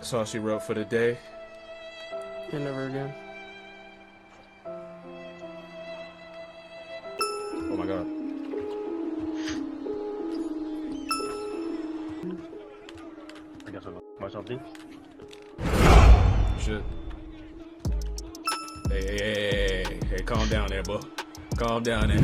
That's all she wrote for the day. And never again. Oh my god. I guess I'll go myself, dude. Shit. Hey, calm down there, bro. Calm down there.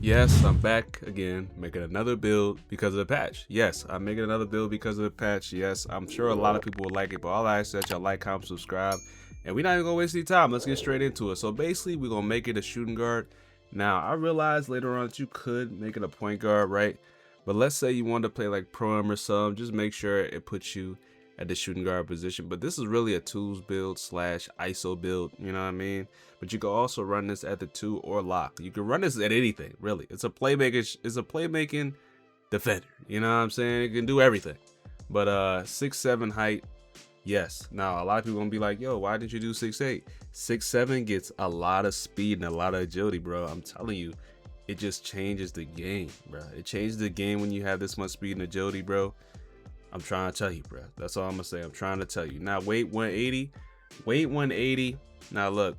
Yes, I'm back again, making another build because of the patch. Yes, I'm making another build because of the patch. Yes, I'm sure a lot of people will like it, but all I ask is that y'all like, comment, subscribe, and we're not even gonna waste any time. Let's get straight into it. So basically, we're gonna make it a shooting guard. Now, I realized later on that you could make it a point guard, right? But let's say you want to play like pro-am or something, just make sure it puts you at the shooting guard position. But this is really a tools build slash ISO build, you know what I mean? But you can also run this at the 2 or lock. You can run this at anything, really. It's a playmaking defender, you know what I'm saying? It can do everything. But 6'7" height, yes. Now a lot of people gonna be like, yo, why didn't you do 6'8"? 6'7" gets a lot of speed and a lot of agility, bro. I'm telling you, it just changes the game, bro. It changes the game when you have this much speed and agility, bro. I'm trying to tell you, bro. That's all I'm gonna say. I'm trying to tell you. Now, weight 180. Weight 180. Now, look,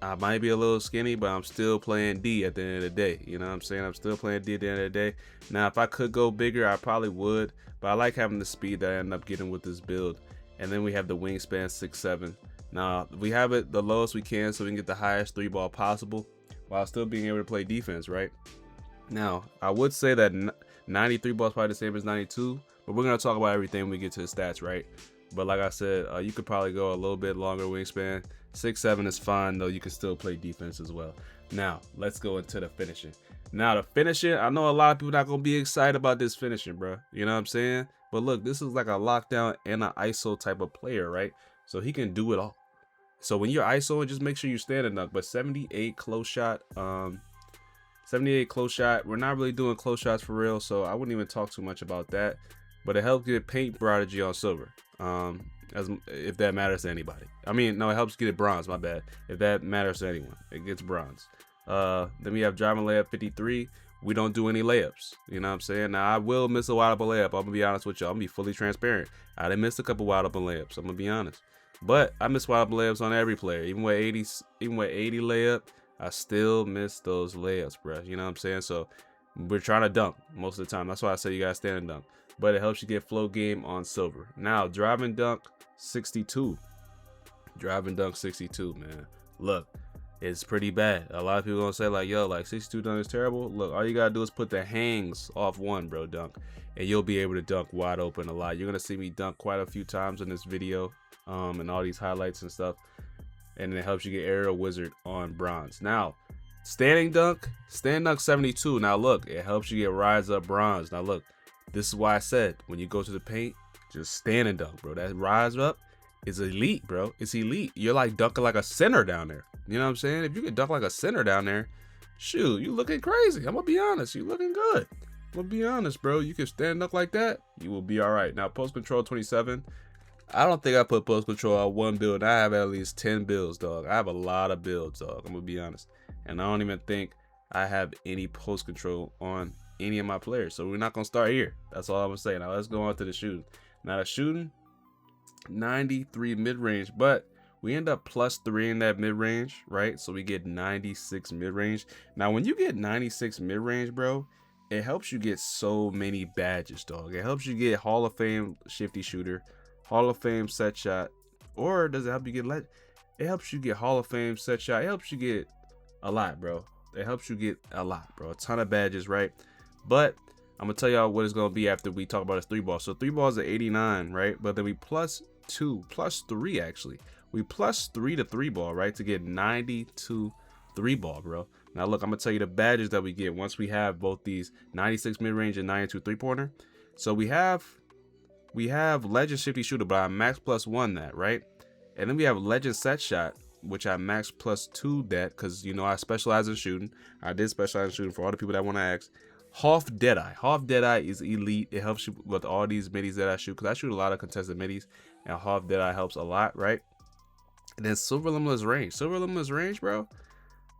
I might be a little skinny, but I'm still playing D at the end of the day. You know what I'm saying? I'm still playing D at the end of the day. Now, if I could go bigger, I probably would. But I like having the speed that I end up getting with this build. And then we have the wingspan 6'7". Now, we have it the lowest we can so we can get the highest 3-ball possible while still being able to play defense, right? Now, I would say that 93 ball is probably the same as 92. But we're going to talk about everything when we get to the stats, right? But like I said, you could probably go a little bit longer wingspan. 6'7" is fine, though. You can still play defense as well. Now, let's go into the finishing. Now, the finishing, I know a lot of people not going to be excited about this finishing, bro. You know what I'm saying? But look, this is like a lockdown and an ISO type of player, right? So he can do it all. So when you're ISOing, just make sure you stand and dunk. But 78 close shot, 78 close shot. We're not really doing close shots for real, so I wouldn't even talk too much about that. But it helps get paint prodigy on silver, if that matters to anybody. I mean, no, it helps get it bronze, my bad. If that matters to anyone, it gets bronze. Then we have driving layup 53. We don't do any layups, you know what I'm saying? Now, I will miss a wide open layup. I'm going to be honest with y'all. I'm going to be fully transparent. I done missed a couple wide open layups. I'm going to be honest. But I miss wide open layups on every player. Even with 80 layup, I still miss those layups, bro. You know what I'm saying? So we're trying to dunk most of the time. That's why I say you got to stand and dunk. But it helps you get float game on silver. Now, drive and dunk 62. Drive and dunk 62, man. Look, it's pretty bad. A lot of people gonna say like, yo, like 62 dunk is terrible. Look, all you gotta do is put the hangs off one, bro, dunk, and you'll be able to dunk wide open a lot. You're gonna see me dunk quite a few times in this video, and all these highlights and stuff. And it helps you get aerial wizard on bronze. Now, stand dunk 72. Now look, it helps you get rise up bronze. Now look. This is why I said, when you go to the paint, just stand and dunk, bro. That rise up is elite, bro. It's elite. You're like dunking like a center down there. You know what I'm saying? If you can dunk like a center down there, shoot, you looking crazy. I'm going to be honest. You looking good. I'm going to be honest, bro. You can stand and dunk like that, you will be all right. Now, post control 27. I don't think I put post control on one build. I have at least 10 builds, dog. I have a lot of builds, dog. I'm going to be honest. And I don't even think I have any post control on any of my players, so we're not gonna start here. That's all I'm gonna say. Now let's go on to the shooting. Now the shooting 93 mid-range, but we end up +3 in that mid-range, right? So we get 96 mid-range. Now when you get 96 mid-range, bro, it helps you get so many badges, dog. It helps you get Hall of Fame shifty shooter, Hall of Fame set shot, or does it help you get it helps you get Hall of Fame set shot. It helps you get a lot, bro. It helps you get a lot, bro. A ton of badges, right? But I'm gonna tell y'all what it's gonna be after we talk about his 3-ball. So 3-ball is at 89, right? But then we +3 actually. We +3 to 3-ball, right? To get 92 3-ball, bro. Now look, I'm gonna tell you the badges that we get once we have both these 96 mid-range and 92 3-pointer. So we have legend shifty shooter, but I max +1 that, right? And then we have legend set shot, which I max +2 that, because you know I specialize in shooting. I did specialize in shooting for all the people that want to ask. Half Deadeye. Half Deadeye is elite. It helps you with all these middies that I shoot, because I shoot a lot of contested middies, and Half Deadeye helps a lot, right? And then Silver Limitless Range. Silver Limitless Range, bro.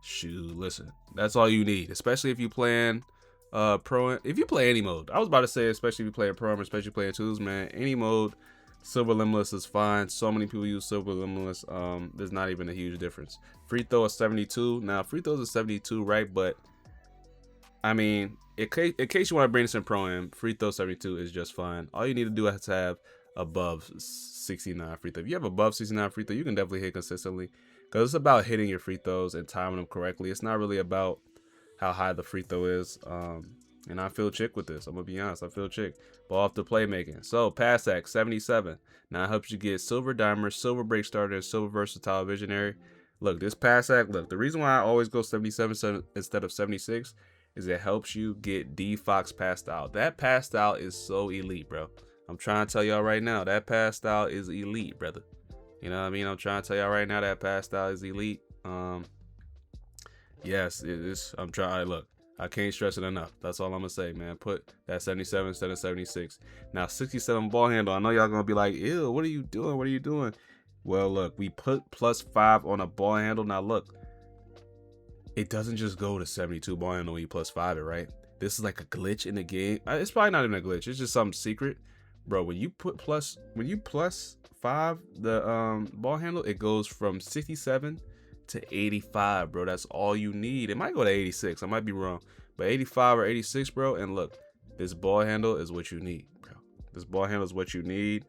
Shoot, listen, that's all you need, especially if you playing pro. If you play any mode, I was about to say, especially if you play a pro, especially playing twos, man, any mode, silver limitless is fine. So many people use silver limitless. There's not even a huge difference. Free throw is 72. Now free throws is 72, right? But I mean, in case you want to bring this in pro am, free throw 72 is just fine. All you need to do is to have above 69 free throw. If you have above 69 free throw, you can definitely hit consistently, because it's about hitting your free throws and timing them correctly. It's not really about how high the free throw is. And I feel chick with this. I'm gonna be honest, I feel chick. Ball off the playmaking. So pass act 77. Now it helps you get silver dimer, silver break starter, and silver versatile visionary. Look, this pass act, look, the reason why I always go 77 instead of 76 is it helps you get D Fox pass style. That pass style is so elite, bro. I'm trying to tell y'all right now, that pass style is elite, brother. You know what I mean? I'm trying to tell y'all right now, that pass style is elite. Yes, it is. I'm trying. Look, I can't stress it enough. That's all I'm gonna say, man. Put that 77 instead of 76. Now 67 ball handle. I know y'all gonna be like, ew, what are you doing? What are you doing? Well, look, we put +5 on a ball handle. Now look, it doesn't just go to 72 ball handle when you +5 it, right? This is like a glitch in the game. It's probably not even a glitch. It's just something secret, bro. When you +5 the ball handle, it goes from 67 to 85, bro. That's all you need. It might go to 86. I might be wrong, but 85 or 86, bro. And look, this ball handle is what you need, bro. This ball handle is what you need.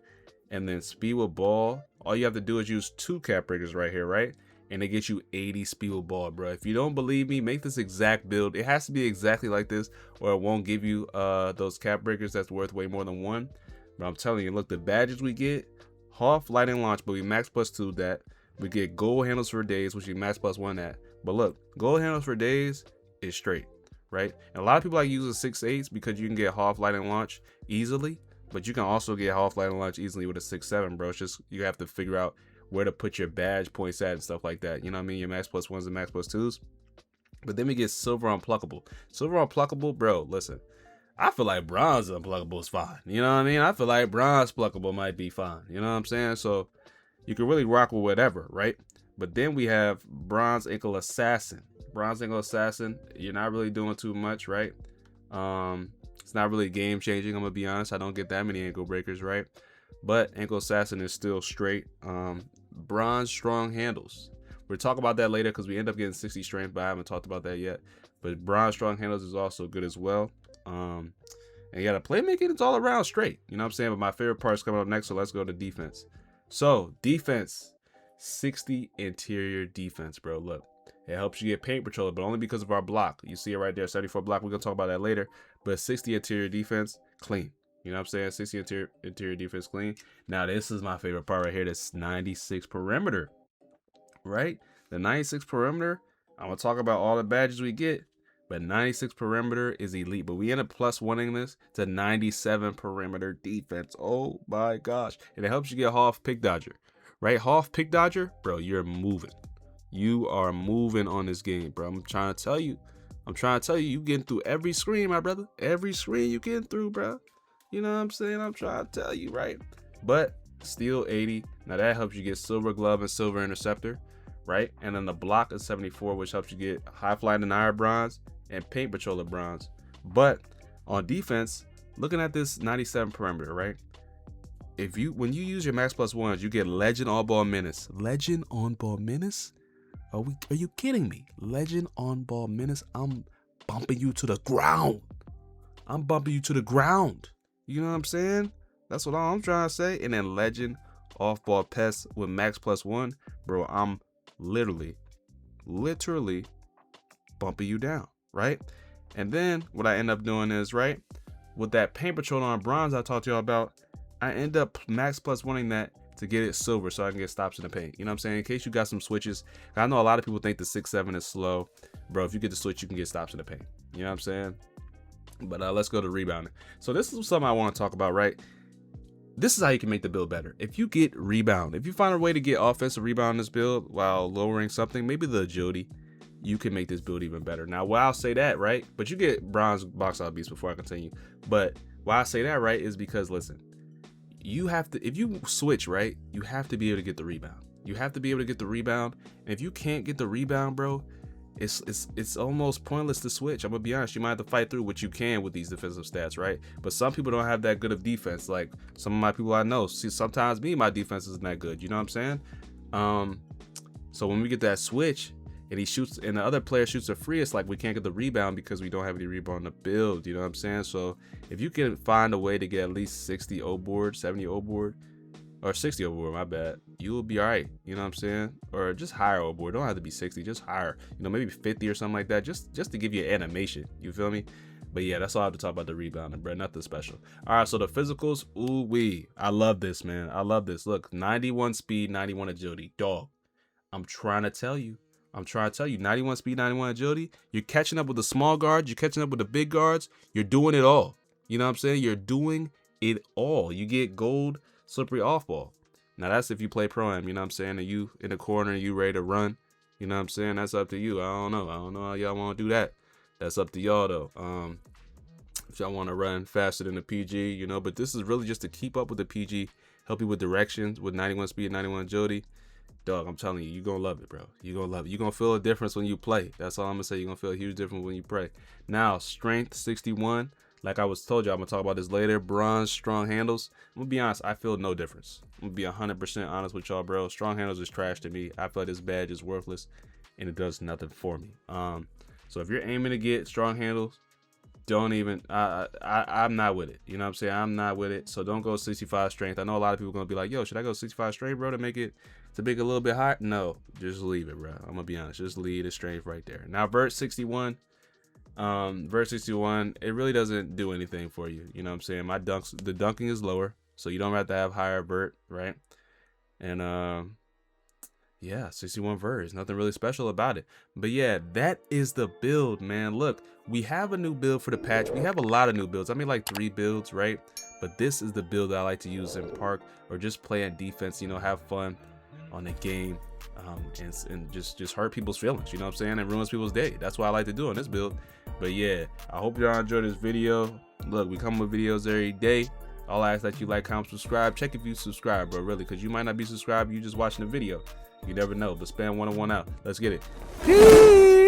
And then speed with ball, all you have to do is use 2 cap breakers right here, right? And it gets you 80 speed with ball, bro. If you don't believe me, make this exact build. It has to be exactly like this, or it won't give you those cap breakers that's worth way more than 1. But I'm telling you, look, the badges we get, half light and launch, but we max +2 that. We get gold handles for days, which we max +1 at. But look, gold handles for days is straight, right? And a lot of people like using 6.8s because you can get half light and launch easily, but you can also get half light and launch easily with a 6.7, bro. It's just you have to figure out where to put your badge points at and stuff like that. You know what I mean? Your max +1s and max +2s. But then we get silver unpluckable. Silver unpluckable, bro, listen. I feel like bronze unpluckable is fine. You know what I mean? I feel like bronze pluckable might be fine. You know what I'm saying? So you can really rock with whatever, right? But then we have bronze ankle assassin. Bronze ankle assassin, you're not really doing too much, right? It's not really game changing, I'm gonna be honest. I don't get that many ankle breakers, right? But ankle assassin is still straight. Bronze strong handles. We'll talk about that later because we end up getting 60 strength, but I haven't talked about that yet. But bronze strong handles is also good as well. And yeah, the playmaking, it's all around straight. You know what I'm saying? But my favorite part is coming up next, so let's go to defense. So defense, 60 interior defense, bro. Look, it helps you get paint patroller, but only because of our block. You see it right there, 74 block. We're gonna talk about that later. But 60 interior defense, clean. You know what I'm saying? 60 interior defense, clean. Now this is my favorite part right here. This 96 perimeter, right? The 96 perimeter. I'm gonna talk about all the badges we get, but 96 perimeter is elite. But we end up +1ing this to 97 perimeter defense. Oh my gosh. And it helps you get half pick dodger, right? Half pick dodger, bro, you're moving. You are moving on this game, bro. I'm trying to tell you, you getting through every screen, my brother. Every screen you getting through, bro. You know what I'm saying? I'm trying to tell you, right? But still 80. Now that helps you get silver glove and silver interceptor, right? And then the block is 74, which helps you get high fly denier bronze and paint patroller bronze. But on defense, looking at this 97 perimeter, right? When you use your max +1s, you get legend on ball menace. Legend on ball menace? Are you kidding me? Legend on ball menace. I'm bumping you to the ground. You know what I'm saying? That's what I'm trying to say. And then legend off ball pest with max +1, bro. I'm literally bumping you down, right? And then what I end up doing is, right, with that paint patrol on bronze I talked to y'all about, I end up max +1ing that to get it silver so I can get stops in the paint. You know what I'm saying? In case you got some switches. I know a lot of people think the 6.7 is slow. Bro, if you get the switch, you can get stops in the paint. You know what I'm saying? But let's go to rebounding. So this is something I want to talk about, right? This is how you can make the build better. If you get rebound, if you find a way to get offensive rebound in this build while lowering something, maybe the agility, you can make this build even better. Now, why I'll say that, right? But you get bronze box out beast before I continue. But why I say that, right, is because, listen, you have to, if you switch, right, you have to be able to get the rebound. You have to be able to get the rebound. And if you can't get the rebound, bro, it's almost pointless to switch. I'm gonna be honest. You might have to fight through what you can with these defensive stats, right? But some people don't have that good of defense. Like some of my people I know. See, sometimes my defense isn't that good. You know what I'm saying? So when we get that switch and he shoots and the other player shoots a free, it's like we can't get the rebound because we don't have any rebound in the build. You know what I'm saying? So if you can find a way to get at least 60 O board, 70 O board, or 60 O board, my bad, you will be all right. You know what I'm saying? Or just higher O board. Don't have to be 60, just higher. You know, maybe 50 or something like that, just to give you an animation. You feel me? But yeah, that's all I have to talk about the rebounding, bro. Nothing special. All right, so the physicals, ooh wee. I love this, man. I love this. Look, 91 speed, 91 agility. Dog, I'm trying to tell you. 91 speed, 91 agility. You're catching up with the small guards. You're catching up with the big guards. You're doing it all. You know what I'm saying? You're doing it all. You get gold, slippery off ball. Now that's if you play pro-am, you know what I'm saying? And you in the corner, you ready to run. You know what I'm saying? That's up to you. I don't know how y'all want to do that. That's up to y'all though. If y'all want to run faster than the PG, you know, but this is really just to keep up with the PG, help you with directions with 91 speed, 91 agility. Dog, I'm telling you, you're going to love it, bro. You're going to love it. You're going to feel a difference when you play. That's all I'm going to say. You're going to feel a huge difference when you play. Now, strength 61. Like I was told you, I'm going to talk about this later. Bronze, strong handles. I'm going to be honest. I feel no difference. I'm going to be 100% honest with y'all, bro. Strong handles is trash to me. I feel like this badge is worthless and it does nothing for me. So if you're aiming to get strong handles, don't even, I'm not with it. You know what I'm saying? I'm not with it. So don't go 65 strength. I know a lot of people are going to be like, yo, should I go 65 strength, bro, to make it a little bit higher? No, just leave it, bro. I'm going to be honest. Just leave the strength right there. Now, vert 61. Vert 61, it really doesn't do anything for you. You know what I'm saying? The dunking is lower, so you don't have to have higher vert, right? And, yeah, 61 vert. There's nothing really special about it. But yeah, that is the build, man. Look, we have a new build for the patch. We have a lot of new builds. I mean, like 3 builds, right? But this is the build that I like to use in park or just play on defense, you know, have fun on the game, and just hurt people's feelings, you know what I'm saying? And ruins people's day. That's what I like to do on this build. But yeah, I hope y'all enjoyed this video. Look, we come with videos every day. All I ask that you like, comment, subscribe. Check if you subscribe, bro, really, because you might not be subscribed. You just watching the video. You never know. But Spam 101 out. Let's get it. Peace.